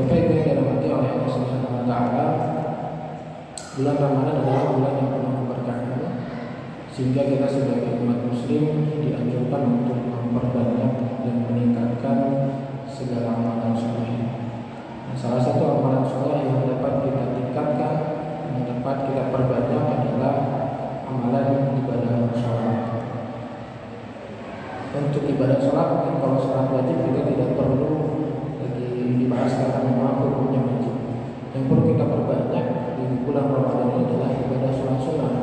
Bapak Ibu yang dirahmati oleh Allah Subhanahu wa taala, bulan Ramadan adalah bulan yang penuh keberkahan, sehingga kita sebagai umat muslim dianjurkan untuk memperbanyak dan meningkatkan segala amalan soleh. Salah satu amalan soleh yang dapat kita tingkatkan, yang dapat kita perbanyak adalah amalan ibadah sholat. Untuk ibadah sholat, mungkin kalau sholat wajib kita tidak perlu lagi dibahas karena memang hukumnya wajib. Yang perlu kita perbanyak di bulan Ramadan ini adalah ibadah sholat sunnah.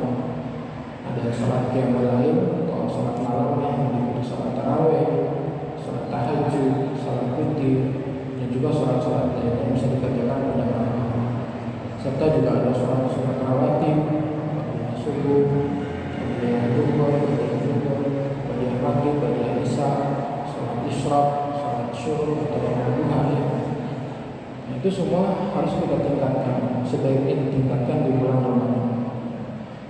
Ada sholat qiyamul lail atau sholat malam yang diikuti sholat tarawih, sholat tahajud, sholat witir, dan juga sholat-sholat lain yang bisa dikerjakan pada malam. Serta juga ada sholat rawatib, subuh, duhur, maghrib, isya, sholat isyraq, sholat syuruq atau duha. Itu semua harus kita tingkatkan, sebaiknya ditingkatkan di bulan Ramadan.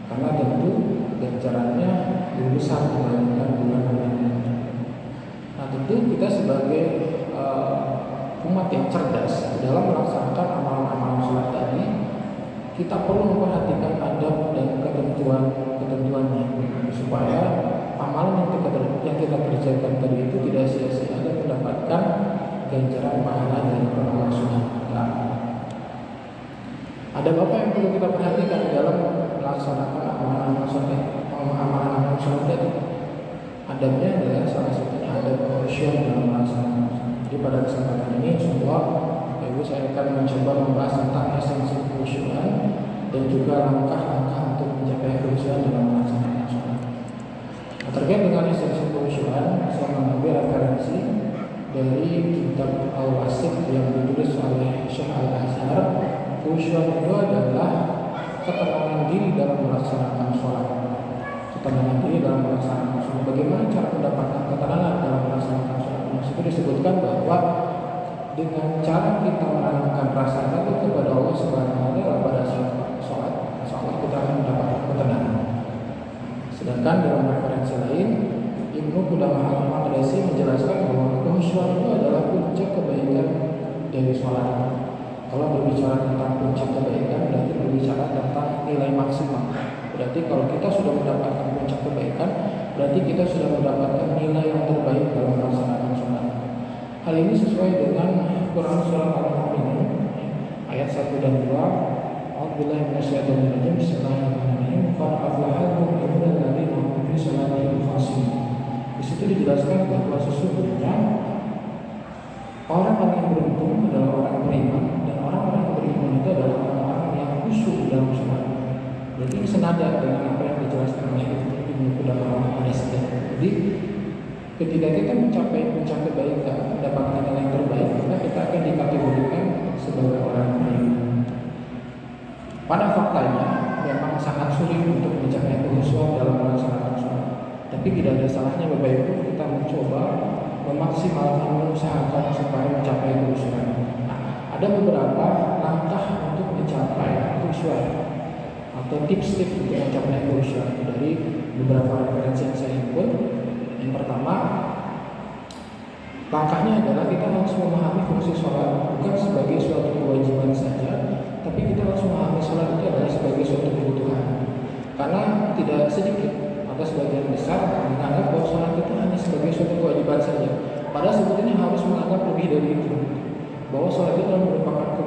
Karena tentu ganjarannya lebih besar dibandingkan bulan lainnya. Nah, tentu kita sebagai umat yang cerdas dalam melaksanakan amalan-amalan sholat tadi, kita perlu memperhatikan adab dan ketentuannya supaya amalan yang kita kerjakan tadi itu tidak sia-sia dan mendapatkan ganjaran pahala dari Allah Subhanahu wa taala. Ada apa yang perlu kita perhatikan dalam melaksanakan amalan-amalan sholat tadi? Adabnya adalah salah satunya adab khusyuk dalam melaksanakan. Jadi pada kesempatan ini insyaallah Ibu saya akan mencoba membahas tentang esensi khusyukan dan juga langkah-langkah untuk mencapai khusyukan dalam melaksanakan sholat. Nah, terkait dengan esensi khusyukan, saya mengambil referensi dari kitab Al-Wasit yang ditulis oleh Syekh Al-Azhar. Khusyukan itu adalah ketenangan diri dalam melaksanakan sholat. Ketenangan diri dalam melaksanakan sholat. Bagaimana cara mendapatkan ketenangan dalam melaksanakan sholat? Itu disebutkan bahwa dengan cara kita menanamkan rasa takut kepada Allah Subhanahu wa taala pada saat sholat, insyaallah kita akan mendapatkan ketenangan. Sedangkan dalam referensi lain, Ibnu Qudamah al-Maqdisi menjelaskan bahwa khusyuk itu adalah puncak kebaikan dari sholat. Kalau berbicara tentang puncak kebaikan, berarti berbicara tentang nilai maksimal. Berarti kalau kita sudah mendapatkan puncak kebaikan, berarti kita sudah mendapatkan nilai yang terbaik dalam melaksanakan sholat. Hal ini sesuai dengan Quran Surah Al-Mu'minun ayat 1 dan 2. A'udzubillahi minasyaitonir rajim. Bismillahirrahmanirrahim. Qad aflahal mu'minuna alladzina hum fi sholatihim khashi'un. Di situ dijelaskan bahwa sesungguhnya orang-orang yang beruntung adalah orang beriman, dan orang-orang yang beriman itu adalah orang-orang yang khusyuk dalam sholat. Jadi senada dengan apa yang dijelaskan oleh Ibnu Qudamah al-Maqdisi. Jadi ketika kita mencapai puncak kebaikan, mendapatkan nilai yang terbaik, maka kita akan dikategorikan sebagai orang beriman. Pada faktanya memang sangat sulit untuk mencapai khusyuk dalam melaksanakan sholat. Tapi tidak ada salahnya Bapak Ibu kita mencoba memaksimalkan, mengusahakan supaya mencapai khusyuk. Nah, ada beberapa langkah untuk mencapai khusyuk atau tips-tips untuk mencapai khusyuk dari beberapa referensi yang saya himpun. Yang pertama, langkahnya adalah kita harus memahami fungsi sholat bukan sebagai suatu kewajiban saja, tapi kita harus memahami sholat itu adalah sebagai suatu kebutuhan. Karena tidak sedikit atau sebagian besar menganggap bahwa sholat itu hanya sebagai suatu kewajiban saja. Padahal sebetulnya harus menganggap lebih dari itu, bahwa sholat itu merupakan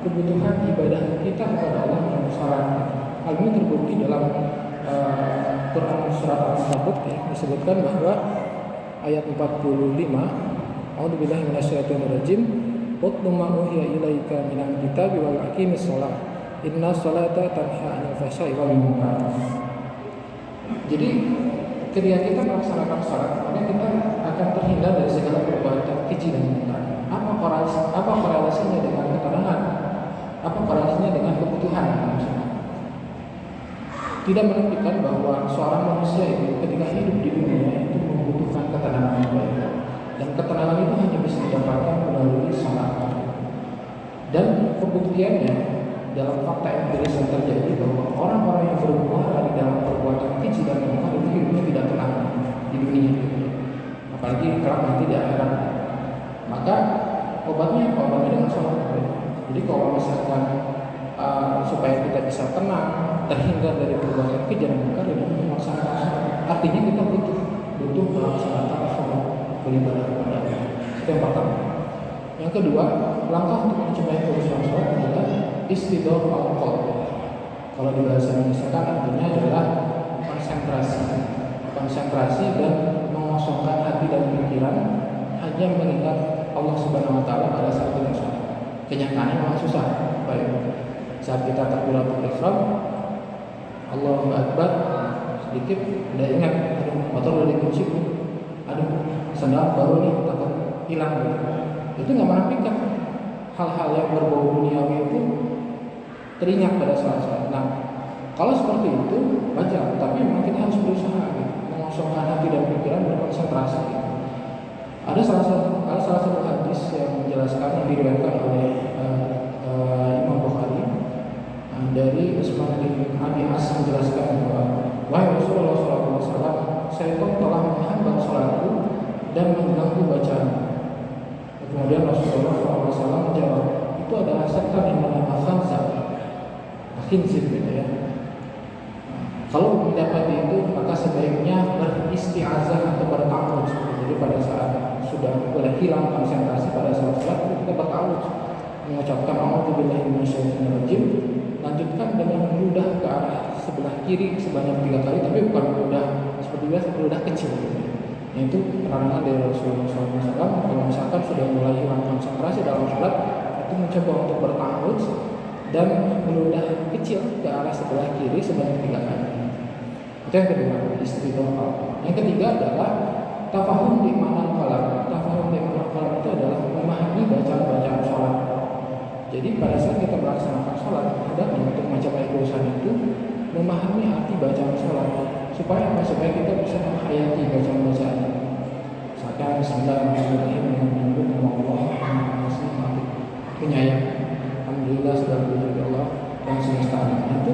kebutuhan ibadah kita kepada Allah dalam sholat. Hal ini terbukti dalam Quran surat Al-Ankabut disebutkan bahwa ayat 45, A'udzubillahi minasyaitonir rajim. Utlu ma uhiya ilaika minal kitabi wal aqimis shalah. Inna sholata tanha 'anil fahsya'i wal munkar. Jadi ketika kita melaksanakan sholat, maka kita akan terhindar dari segala perbuatan keji dan munkar. Apa korelasinya dengan ketenangan? Apa korelasinya dengan kebutuhan? Tidak menunjukkan bahwa seorang manusia itu ketika hidup di dunia itu membutuhkan ketenangan yang baik, dan ketenangan itu hanya bisa didapatkan melalui sholat. Dan pembuktiannya dalam fakta empiris yang terjadi bahwa orang-orang yang bermuara di dalam perbuatan keji dan munkar itu hidupnya tidak tenang di dunia, apalagi kelak nanti di akhirat. Maka Obatnya apa? Obatnya dengan sholat. Jadi kalau misalkan supaya kita bisa tenang, terhindar dari berbagai kejadian mungkar dengan melaksanakan sholat. Artinya kita butuh melaksanakan sholat beribadah kepada Allah. Itu yang pertama. Yang kedua, langkah untuk mencapai khusyuk sholat adalah istidor al-qalb. Kalau di bahasa Indonesia kan artinya adalah konsentrasi dan mengosongkan hati dan pikiran hanya mengingat Allah Subhanahu Wa Taala pada saat kita sholat. Kenyataannya memang susah. Baik. Saat kita takbiratul ihram, Allahu Akbar, sedikit udah ingat, motor udah dikunci, sendal baru nih takut hilang gitu. Itu nggak menafikan hal-hal yang berbau duniawi itu teringat pada saat-saat. Nah, kalau seperti itu wajar, tapi memang kita harus berusaha gitu, mengosongkan hati dan pikiran, berkonsentrasi gitu. Ada salah satu hadis yang menjelaskan yang diriwayatkan oleh Imam Bukhari dari Utsman bin Abi As menjelaskan bahwa wahai Rasulullah SAW, syaitan telah menghambat salatku dan mengganggu bacaan. Kemudian Rasulullah SAW menjawab, itu adalah setan yang bernama khinzir gitu ya. Kalau mendapati itu maka sebaiknya beristiazah atau bertawud. Jadi pada saat sudah mulai hilang konsentrasi pada saat sholat, kita bertawud, mengucapkan a'udzubillahi minasyaitonir rajim, lanjutkan dengan meludah ke arah sebelah kiri sebanyak 3 kali, tapi bukan meludah seperti biasa, meludah kecil gitu. Itu penerangan dari Rasulullah SAW. Kalau misalkan sudah mulai hilang konsentrasi dalam sholat, itu mencoba untuk bertawud dan meludah kecil ke arah sebelah kiri sebanyak 3 kali. Itu yang kedua, istidhar. Yang ketiga adalah tafahum di ma'nal kalam. Tafahum di ma'nal kalam itu adalah memahami bacaan-bacaan sholat. Jadi pada saat kita melaksanakan sholat, hendaknya untuk mencapai urusan itu memahami arti bacaan sholat. Supaya kita bisa menghayati bacaan-bacaan. Misalkan Bismillahirrahmanirrahim dengan menyebut nama Allah penyayang, alhamdulillah segala puji bagi Allah dan semesta alam. Itu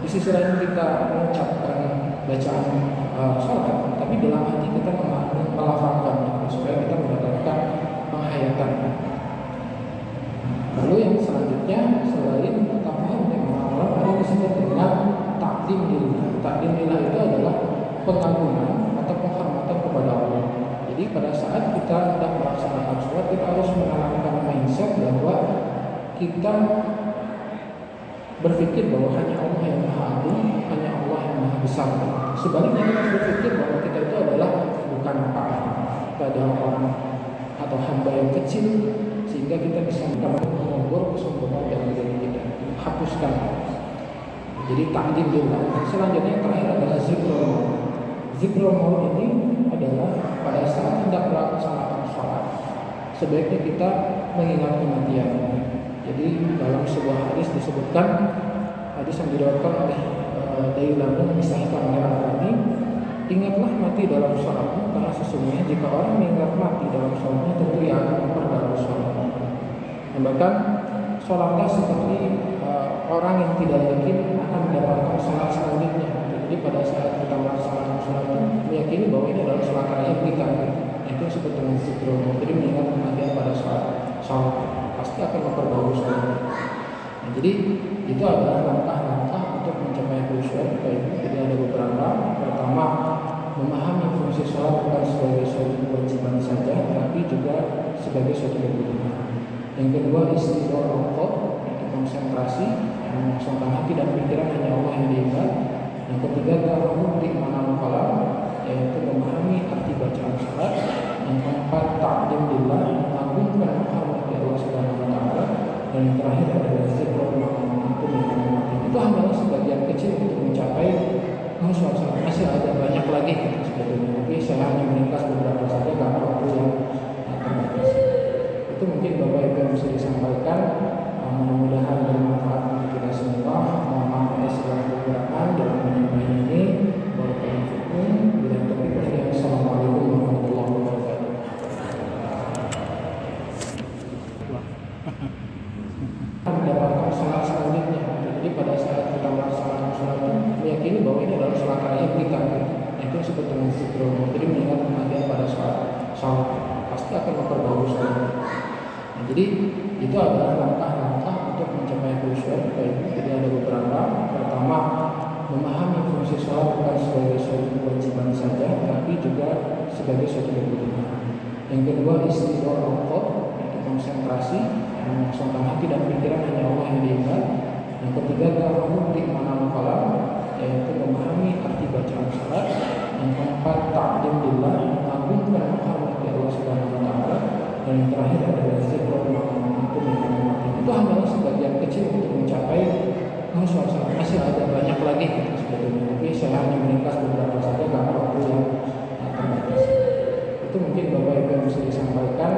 di sisi lain kita mengucapkan bacaan sholat, tapi dalam hati kita melafalkan supaya kita mendapatkan penghayatan. Lalu yang selanjutnya selain tafahum dan mengamal, ada yang disebut dengan takdim lillah. Takdim lillah itu adalah pengagungan atau penghormatan kepada Allah. Jadi pada saat kita hendak melaksanakan sholat, kita harus menanamkan mindset bahwa kita berpikir bahwa hanya Allah yang Maha Agung, hanya Allah yang Maha Besar. Sebaliknya kita berpikir bahwa kita itu adalah bukan apa-apa, pada orang atau hamba yang kecil, sehingga kita bisa mengubur kesombongan dalam diri kita, menghapuskan. Jadi takdim lillah. Selanjutnya yang terakhir adalah zikrul maut. Zikrul maut ini adalah pada saat hendak melaksanakan sholat, sebaiknya kita mengingat kematian. Jadi dalam sebuah hadis disebutkan, hadis yang diriwayatkan oleh Dailami disahihkan oleh Al-Albani, ingatlah mati dalam sholatmu, karena sesungguhnya jika orang mengingat mati dalam sholatnya, tentu ia akan memperbaharui sholatnya. Dan bahkan sholatlah seperti orang yang tidak yakin akan mendapatkan sholat selanjutnya. Jadi pada saat kita melaksanakan sholat itu, meyakini bahwa ini adalah sholat terakhir kita. Itu disebut dengan zikrul maut. Jadi mengingat kematian pada sholat pasti akan memperbaharui sholat. Nah, jadi itu adalah langkah-langkah untuk mencapai khusyuk. Jadi ada beberapa. Pertama, memahami fungsi sholat bukan sebagai suatu kewajiban saja, tapi juga sebagai suatu kebutuhan. Yang kedua, istidhar al-qalb, yaitu konsentrasi, mengosongkan hati dan pikiran hanya Allah yang diingat. Yang ketiga, tafahum di ma'nal kalam, yaitu memahami arti bacaan sholat. Yang keempat, takdim lillah, mengagungkan menghormati Allah Subhanahu Wa Taala. Dan yang terakhir adalah zikrul maut, itu mengingat. Itu hanyalah sebagian kecil untuk mencapai khusyuk sholat. Masih ada banyak lagi sebetulnya, tapi saya hanya meringkas beberapa saja karena waktu yang terbatas. Itu mungkin Bapak Ibu yang bisa disampaikan. Mudah-mudahan bermanfaat untuk kita semua. Mohon maaf atas segala kekurangan dalam penyampaian ini. Barakallahu fikum. Bila taufiq. Assalamualaikum warahmatullahi wabarakatuh. Mendapatkan sholat selanjutnya. Jadi pada saat kita melaksanakan sholat itu, meyakini bahwa ini adalah sholat terakhir kita. Itu disebut dengan zikrul maut. Jadi mengingat kematian pada sholat pasti akan memperbaharui sholat. Jadi itu adalah langkah-langkah untuk mencapai khusyuk. Jadi ada beberapa. Pertama, memahami fungsi sholat bukan sebagai suatu kewajiban saja, tapi juga sebagai suatu kebutuhan. Yang kedua, istiqomah, yaitu konsentrasi, mengosongkan hati dan pikiran hanya Allah yang diingat. Yang ketiga, ta'ammul di manam kalam, yaitu memahami arti bacaan salat. Yang keempat, ta'zim billah, mengagungkan menghormati Allah Subhanahu wa taala. Dan yang terakhir adalah zikrul ma'mum, itu menghormati. Itu hanyalah sebagian kecil untuk mencapai khusyuk salat. Masih ada banyak lagi sebetulnya, tapi saya hanya meringkas beberapa saja karena waktu yang terbatas. Itu mungkin Bapak Ibu yang bisa disampaikan.